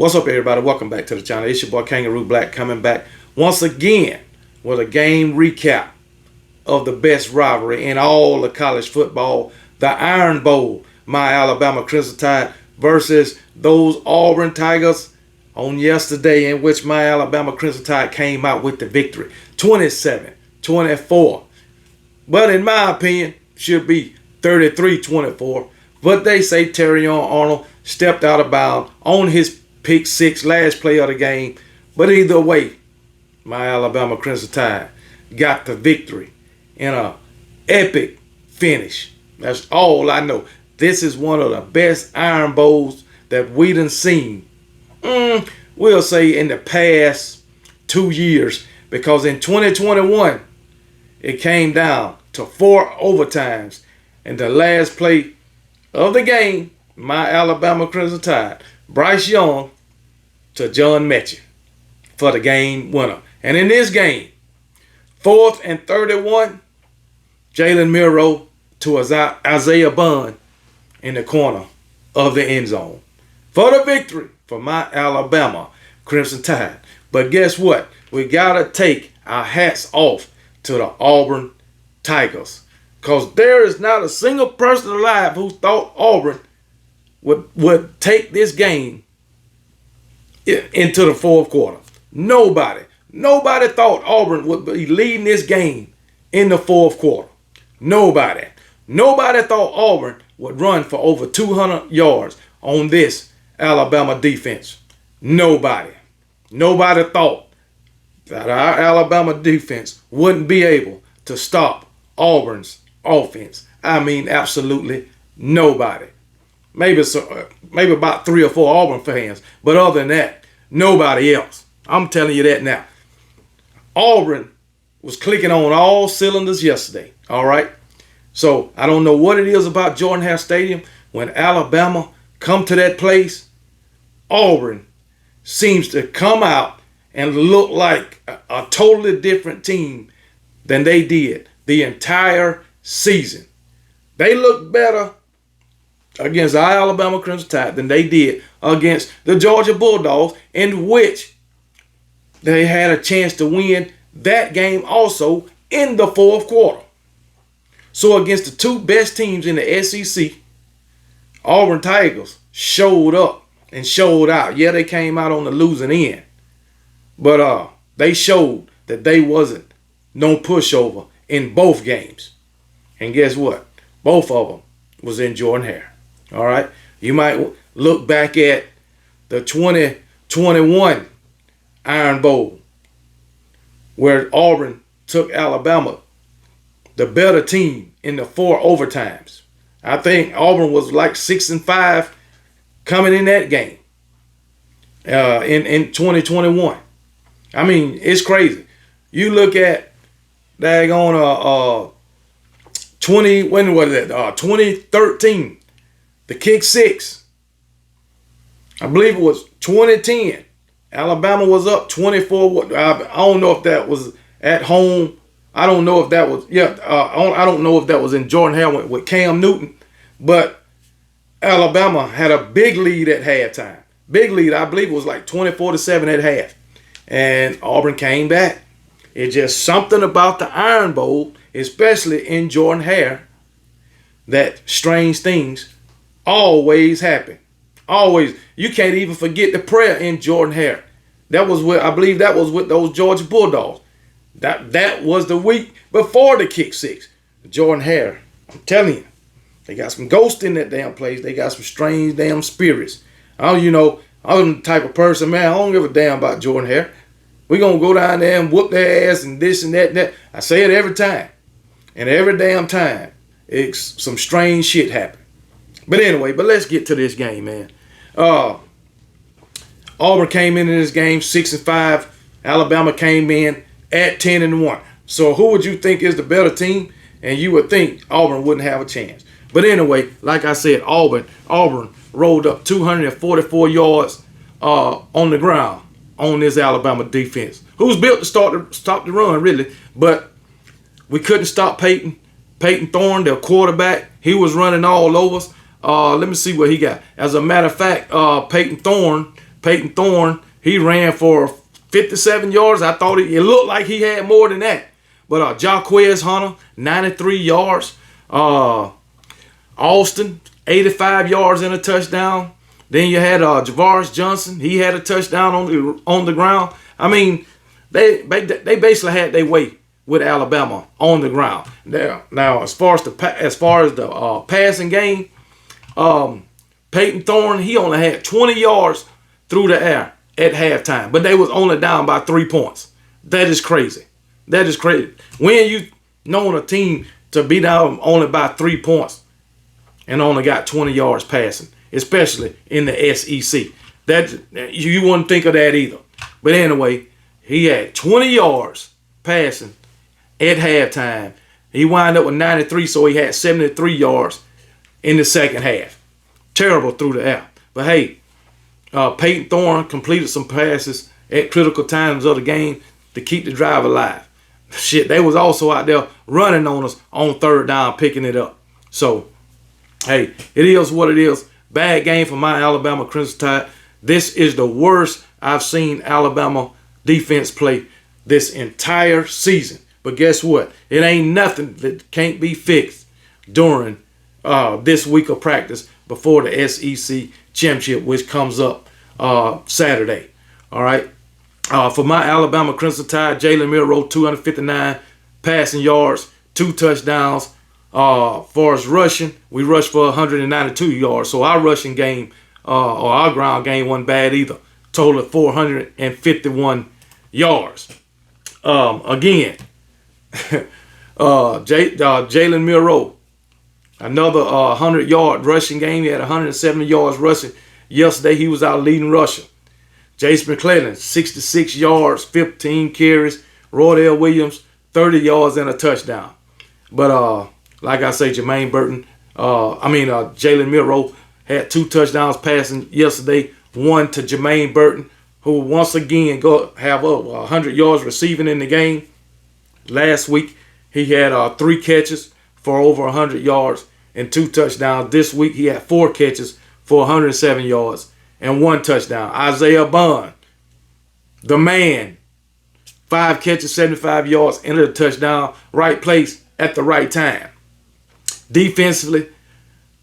What's up, everybody? Welcome back to the channel. It's your boy Kangaroo Black coming back once again with a game recap of the best rivalry in all of college football, the Iron Bowl. My Alabama Crimson Tide versus those Auburn Tigers on yesterday, in which my Alabama Crimson Tide came out with the victory, 27-24. But in my opinion, should be 33-24. But they say Terrion Arnold stepped out of bounds on his pick six, last play of the game. But either way, my Alabama Crimson Tide got the victory in an epic finish. That's all I know. This is one of the best Iron Bowls that we done seen. We'll say in the past 2 years, because in 2021 it came down to 4 overtimes, and the last play of the game, my Alabama Crimson Tide, Bryce Young to John Mechie for the game winner. And in this game, 4th and 31, Jalen Milroe to Isaiah Bown in the corner of the end zone for the victory for my Alabama Crimson Tide. But guess what? We got to take our hats off to the Auburn Tigers, because there is not a single person alive who thought Auburn would take this game into the fourth quarter. Nobody thought Auburn would be leading this game in the fourth quarter. Nobody thought Auburn would run for over 200 yards on this Alabama defense. Nobody thought that our Alabama defense wouldn't be able to stop Auburn's offense. I mean, absolutely nobody. Maybe about 3 or 4 Auburn fans, but other than that, nobody else. I'm telling you that now. Auburn was clicking on all cylinders yesterday, all right? So I don't know what it is about Jordan-Hare Stadium. When Alabama come to that place, Auburn seems to come out and look like a totally different team than they did the entire season. They look better against our Alabama Crimson Tide than they did against the Georgia Bulldogs, in which they had a chance to win that game also in the fourth quarter. So against the 2 best teams in the SEC, Auburn Tigers showed up and showed out. Yeah, they came out on the losing end, but they showed that they wasn't no pushover in both games. And guess what? Both of them was in Jordan-Hare. All right, you might look back at the 2021 Iron Bowl, where Auburn took Alabama, the better team, in the 4 overtimes. I think Auburn was like 6-5 coming in that game in 2021. I mean, it's crazy. You look at daggone 2013. The kick six, I believe it was 2010. Alabama was up 24. I don't know if that was at home. I don't know if that was, I don't know if that was in Jordan-Hare with Cam Newton. But Alabama had a big lead at halftime. Big lead, I believe it was like 24-7 at half. And Auburn came back. It's just something about the Iron Bowl, especially in Jordan-Hare, that strange things always happen. Always. You can't even forget the prayer in Jordan-Hare. That was with, I believe that was with those Georgia Bulldogs. That was the week before the kick six. Jordan-Hare, I'm telling you, they got some ghosts in that damn place. They got some strange damn spirits. I'm the type of person, man, I don't give a damn about Jordan-Hare. We're going to go down there and whoop their ass and this and that and that. I say it every time. And every damn time, some strange shit happens. But anyway, let's get to this game, man. Auburn came into this game 6-5. Alabama came in at 10-1. So who would you think is the better team? And you would think Auburn wouldn't have a chance. But anyway, like I said, Auburn rolled up 244 yards on the ground on this Alabama defense, who's built to stop the run, really. But we couldn't stop Peyton Thorne, their quarterback. He was running all over us. Let me see what he got. As a matter of fact, Peyton Thorne Peyton Thorne, he ran for 57 yards. I thought it looked like he had more than that. But Jaquez Hunter, 93 yards. Austin, 85 yards and a touchdown. Then you had Javaris Johnson. He had a touchdown on the ground. I mean, they basically had their way with Alabama on the ground. Now as far as the passing game, Peyton Thorne, he only had 20 yards through the air at halftime, but they was only down by 3 points. That is crazy. That is crazy. When you known a team to be down only by 3 points and only got 20 yards passing, especially in the SEC, that you wouldn't think of that either. But anyway, he had 20 yards passing at halftime. He wound up with 93, so he had 73 yards in the second half. Terrible through the air. But hey, Peyton Thorne completed some passes at critical times of the game to keep the drive alive. Shit, they was also out there running on us on third down, picking it up. So, hey, it is what it is. Bad game for my Alabama Crimson Tide. This is the worst I've seen Alabama defense play this entire season. But guess what? It ain't nothing that can't be fixed during this week of practice before the SEC championship, which comes up Saturday. All right. For my Alabama Crimson Tide, Jalen Milroe, 259 passing yards, 2 touchdowns. For us rushing, we rushed for 192 yards. So our rushing game or our ground game wasn't bad either. Total of 451 yards. Again, Jalen Milroe, another 100-yard rushing game. He had 170 yards rushing. Yesterday, he was our leading rusher. Jace McClellan, 66 yards, 15 carries. Roydell Williams, 30 yards and a touchdown. But like I say, Jalen Milroe had 2 touchdowns passing yesterday. One to Jermaine Burton, who once again have over 100 yards receiving in the game. Last week, he had 3 catches for over 100 yards and 2 touchdowns. This week, he had 4 catches for 107 yards and 1 touchdown. Isaiah Bown, the man, 5 catches, 75 yards, and a touchdown. Right place at the right time. Defensively,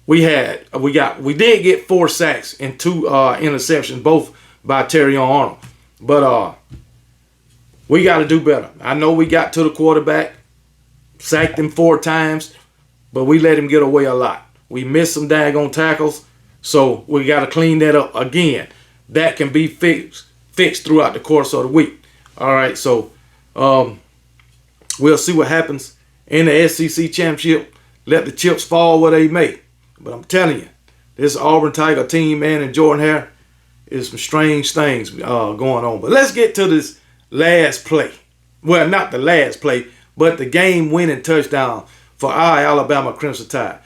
we did get 4 sacks and 2 interceptions, both by Terrion Arnold. But we got to do better. I know we got to the quarterback, sacked him 4 times, but we let him get away a lot. We missed some daggone tackles, so we got to clean that up again. That can be fixed throughout the course of the week. All right, so we'll see what happens in the SEC championship. Let the chips fall where they may. But I'm telling you, this Auburn Tiger team, man, and Jordan Hare, is some strange things going on. But let's get to this last play. Well, not the last play, but the game-winning touchdown for our Alabama Crimson Tide.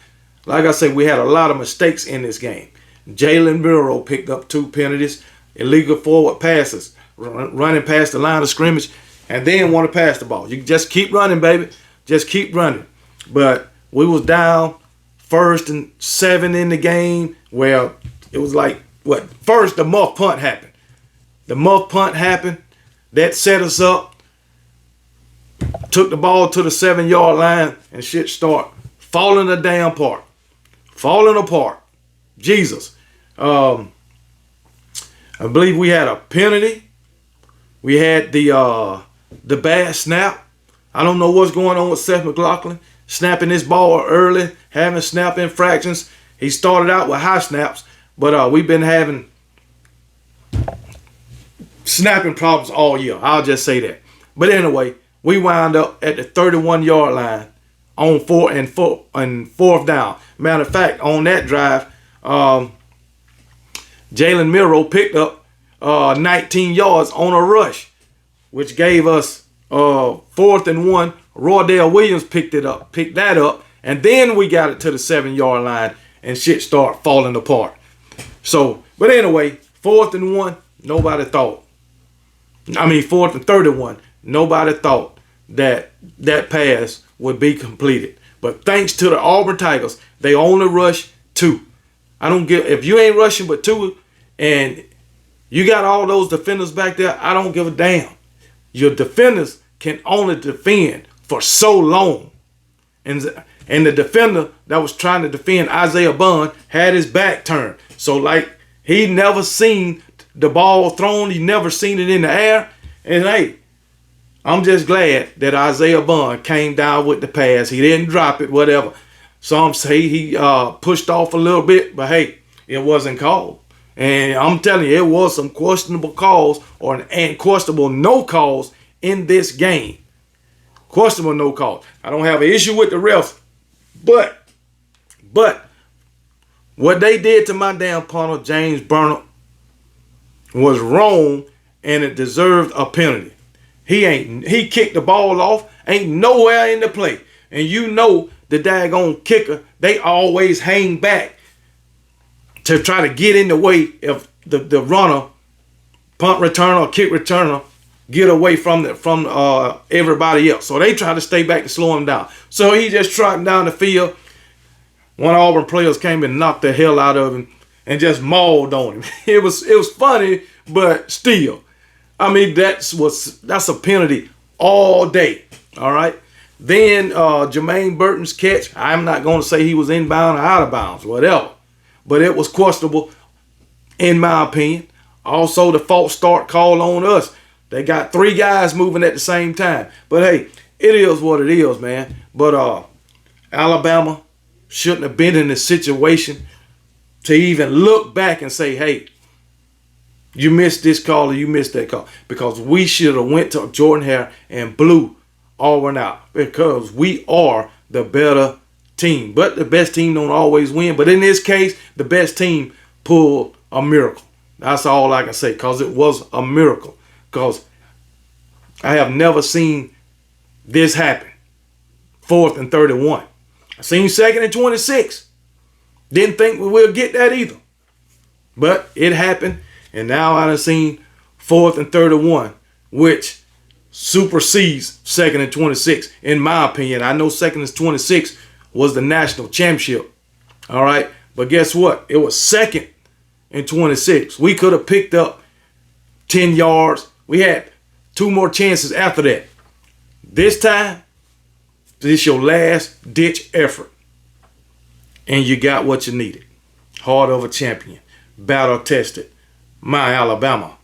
Like I said, we had a lot of mistakes in this game. Jalen Milroe picked up 2 penalties, illegal forward passes, running past the line of scrimmage, and then want to pass the ball. You just keep running, baby. Just keep running. But we was down 1st and 7 in the game. Well, it was like, first the muff punt happened. The muff punt happened. That set us up. Took the ball to the 7-yard line, and shit start falling apart. Falling apart. Jesus. I believe we had a penalty. We had the bad snap. I don't know what's going on with Seth McLaughlin. Snapping this ball early, having snap infractions. He started out with high snaps, but we've been having snapping problems all year. I'll just say that. But anyway, we wound up at the 31-yard line on 4th down. Matter of fact, on that drive, Jalen Milroe picked up 19 yards on a rush, which gave us 4th and 1. Roydell Williams picked that up, and then we got it to the 7-yard line, and shit started falling apart. So, but anyway, 4th and 1, nobody thought. 4th and 31, nobody thought that pass would be completed. But thanks to the Auburn Tigers, they only rushed 2. I don't give, if you ain't rushing but 2, and You got all those defenders back there. I don't give a damn. Your defenders can only defend for so long. And the defender that was trying to defend Isaiah Bown had his back turned. So like he never seen the ball thrown. He never seen it in the air. And hey, I'm just glad that Isaiah Bown came down with the pass. He didn't drop it, whatever. Some say he pushed off a little bit, but hey, it wasn't called. And I'm telling you, it was some questionable calls and questionable no calls in this game. Questionable no calls. I don't have an issue with the refs, but what they did to my damn punter, James Burnham, was wrong, and it deserved a penalty. He kicked the ball off, ain't nowhere in the play. And you know the daggone kicker, they always hang back to try to get in the way if the runner, punt returner or kick returner, get away from everybody else. So they try to stay back to slow him down. So he just trotting down the field. One of Auburn players came and knocked the hell out of him and just mauled on him. It was funny, but still. I mean, that's a penalty all day. All right. Then Jermaine Burton's catch, I'm not going to say he was inbound or out of bounds, whatever. But it was questionable, in my opinion. Also, the false start call on us. They got 3 guys moving at the same time. But hey, it is what it is, man. But Alabama shouldn't have been in this situation to even look back and say, hey, you missed this call or you missed that call. Because we should have went to Jordan Hare and blew Auburn out. Because we are the better team. But the best team don't always win. But in this case, the best team pulled a miracle. That's all I can say. Because it was a miracle. Because I have never seen this happen. 4th and 31. I seen 2nd and 26. Didn't think we will get that either. But it happened. And now I done seen 4th and 31, which supersedes 2nd and 26. In my opinion, I know 2nd and 26 was the national championship. All right. But guess what? It was 2nd and 26. We could have picked up 10 yards. We had 2 more chances after that. This time, this is your last ditch effort. And you got what you needed. Heart of a champion. Battle tested. My Alabama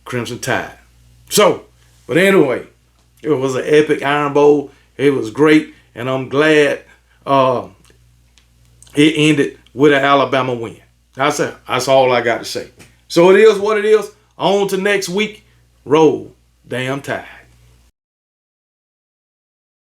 Crimson Tide. So, but anyway, it was an epic Iron Bowl. It was great. And I'm glad it ended with an Alabama win. That's all I got to say. So it is what it is. On to next week. Roll damn Tide.